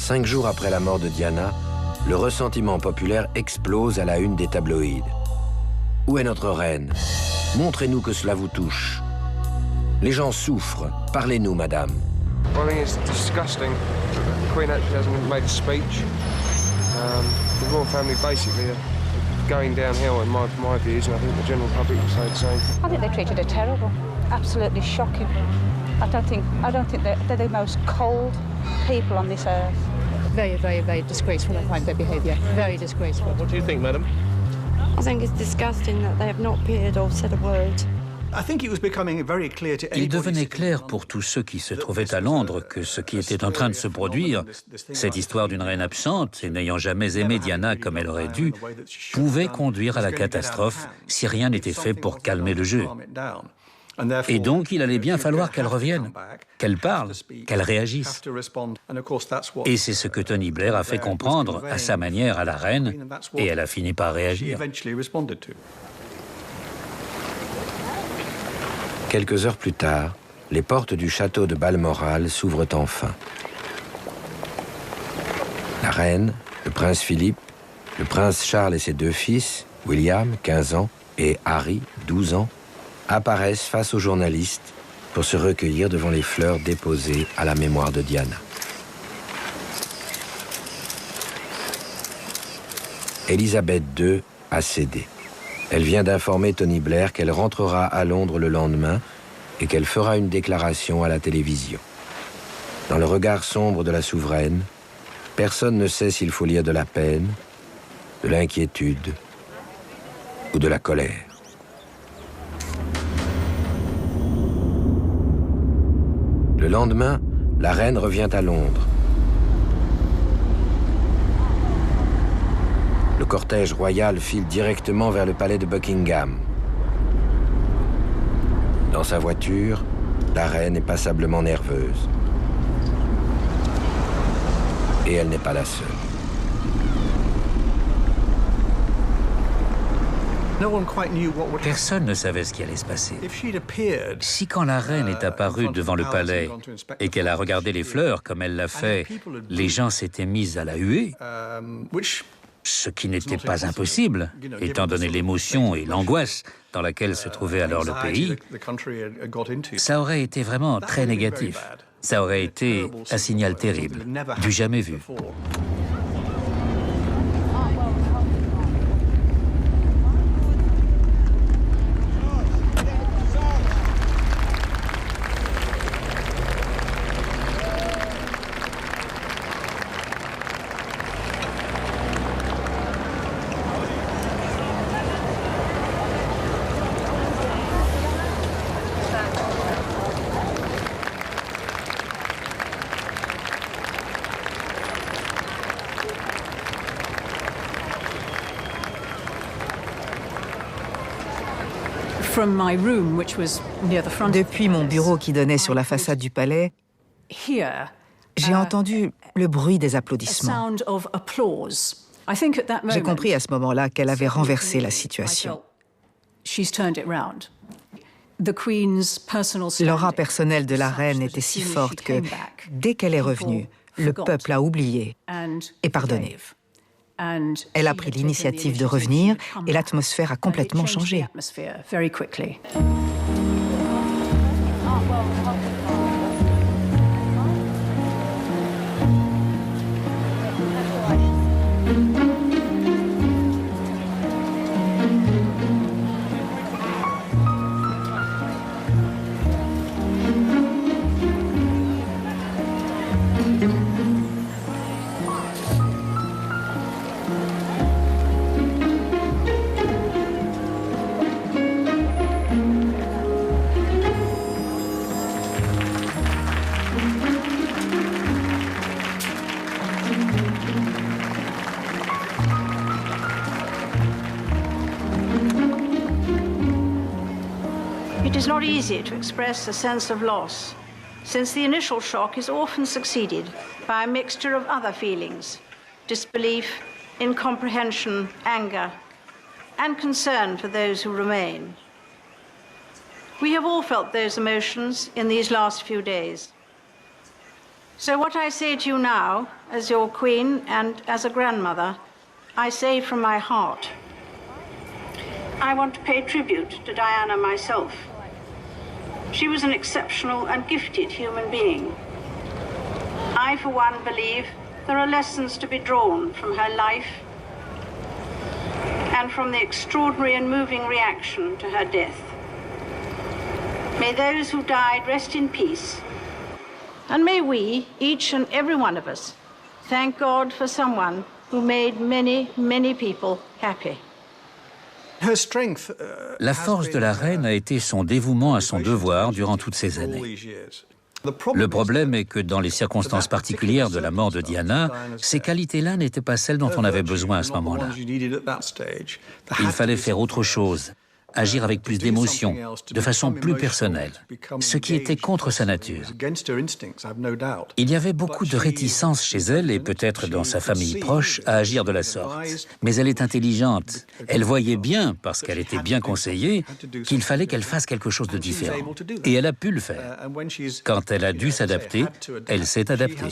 5 jours après la mort de Diana, le ressentiment populaire explose à la une des tabloïds. Où est notre reine? Montrez-nous que cela vous touche. Les gens souffrent. Parlez-nous, madame. Well, I think it's disgusting. The Queen actually hasn't made a speech. The royal family basically are going downhill in my views, and I think the general public will say the same. I think they treated her terrible. Absolutely shocking. I don't think they're the most cold people on this earth. Very, very, very disgraceful, I find their behaviour. Very disgraceful. What do you think, madam? I think it's disgusting that they have not appeared or said a word. Il devenait clair pour tous ceux qui se trouvaient à Londres que ce qui était en train de se produire, cette histoire d'une reine absente et n'ayant jamais aimé Diana comme elle aurait dû, pouvait conduire à la catastrophe si rien n'était fait pour calmer le jeu. Et donc, il allait bien falloir qu'elle revienne, qu'elle parle, qu'elle réagisse. Et c'est ce que Tony Blair a fait comprendre à sa manière à la reine, et elle a fini par réagir. Quelques heures plus tard, les portes du château de Balmoral s'ouvrent enfin. La reine, le prince Philippe, le prince Charles et ses 2 fils, William, 15 ans, et Harry, 12 ans, apparaissent face aux journalistes pour se recueillir devant les fleurs déposées à la mémoire de Diana. Élisabeth II a cédé. Elle vient d'informer Tony Blair qu'elle rentrera à Londres le lendemain et qu'elle fera une déclaration à la télévision. Dans le regard sombre de la souveraine, personne ne sait s'il faut lire de la peine, de l'inquiétude ou de la colère. Le lendemain, la reine revient à Londres. Le cortège royal file directement vers le palais de Buckingham. Dans sa voiture, la reine est passablement nerveuse. Et elle n'est pas la seule. Personne ne savait ce qui allait se passer. Si quand la reine est apparue devant le palais et qu'elle a regardé les fleurs comme elle l'a fait, les gens s'étaient mis à la huer, ce qui n'était pas impossible, étant donné l'émotion et l'angoisse dans laquelle se trouvait alors le pays, ça aurait été vraiment très négatif. Ça aurait été un signal terrible, du jamais vu. Depuis mon bureau qui donnait sur la façade du palais, j'ai entendu le bruit des applaudissements. J'ai compris à ce moment-là qu'elle avait renversé la situation. L'aura personnelle de la reine était si forte que, dès qu'elle est revenue, le peuple a oublié et pardonné. Elle a pris l'initiative de revenir et l'atmosphère a complètement changé. It is not easy to express a sense of loss, since the initial shock is often succeeded by a mixture of other feelings: disbelief, incomprehension, anger, and concern for those who remain. We have all felt those emotions in these last few days. So what I say to you now, as your queen and as a grandmother, I say from my heart. I want to pay tribute to Diana myself. She was an exceptional and gifted human being. I, for one, believe there are lessons to be drawn from her life and from the extraordinary and moving reaction to her death. May those who died rest in peace. And may we, each and every one of us, thank God for someone who made many, many people happy. La force de la reine a été son dévouement à son devoir durant toutes ces années. Le problème est que dans les circonstances particulières de la mort de Diana, ces qualités-là n'étaient pas celles dont on avait besoin à ce moment-là. Il fallait faire autre chose, agir avec plus d'émotion, de façon plus personnelle, ce qui était contre sa nature. Il y avait beaucoup de réticence chez elle et peut-être dans sa famille proche à agir de la sorte. Mais elle est intelligente. Elle voyait bien, parce qu'elle était bien conseillée, qu'il fallait qu'elle fasse quelque chose de différent. Et elle a pu le faire. Quand elle a dû s'adapter, elle s'est adaptée.